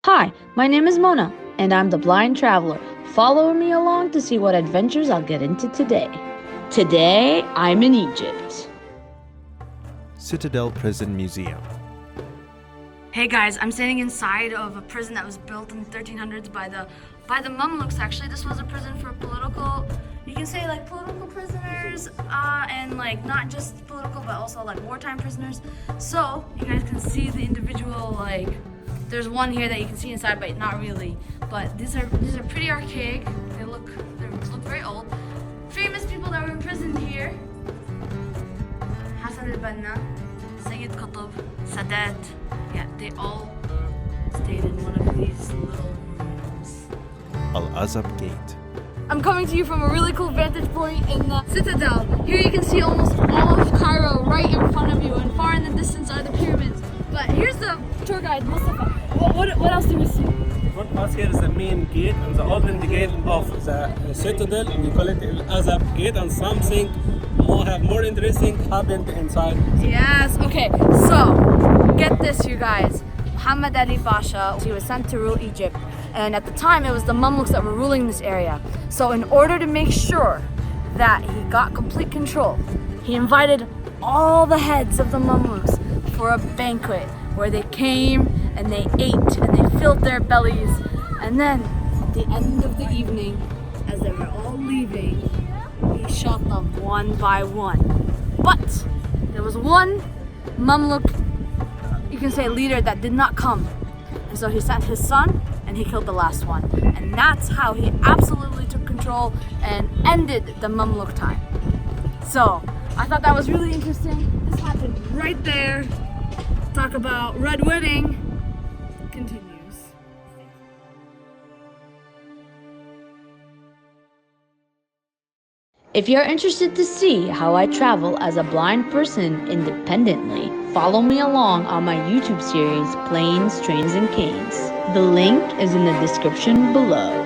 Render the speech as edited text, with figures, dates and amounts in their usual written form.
Hi, my name is Mona, and I'm the blind traveler. Follow me along to see what adventures I'll get into today. Today, I'm in Egypt. Citadel Prison Museum. Hey guys, I'm standing inside of a prison that was built in the 1300s by the Mamluks. Actually, this was a prison for political, you can say like political prisoners, and like not just political, but also like wartime prisoners. So you guys can see the individual, like there's one here that you can see inside, but not really. But these are pretty archaic. They look very old. Famous people that were imprisoned here: Hassan al-Banna, Sayyid Qutb, Sadat. Yeah, they all stayed in one of these little rooms. Al-Azab Gate. I'm coming to you from a really cool vantage point in the Citadel. Here you can see almost all of Cairo right in front of you, and far in the distance are the pyramids. But here's the tour guide, Mustafa. What else do we see? Front us here is the main gate and the open gate of the citadel, and we call it al-Azab Gate, and something more interesting happened inside. Yes, okay, so get this, you guys. Muhammad Ali Pasha, he was sent to rule Egypt, and at the time it was the Mamluks that were ruling this area. So in order to make sure that he got complete control, he invited all the heads of the Mamluks for a banquet where they came and they ate and they filled their bellies, and then at the end of the evening, as they were all leaving, he shot them one by one. But there was one Mamluk, you can say leader, that did not come, and so he sent his son and he killed the last one, and that's how he absolutely took control and ended the Mamluk time. So I thought that was really interesting. This happened right there. Talk about red wedding continues. If you're interested to see how I travel as a blind person independently, follow me along on my YouTube series, Planes, Trains, and Canes. The link is in the description below.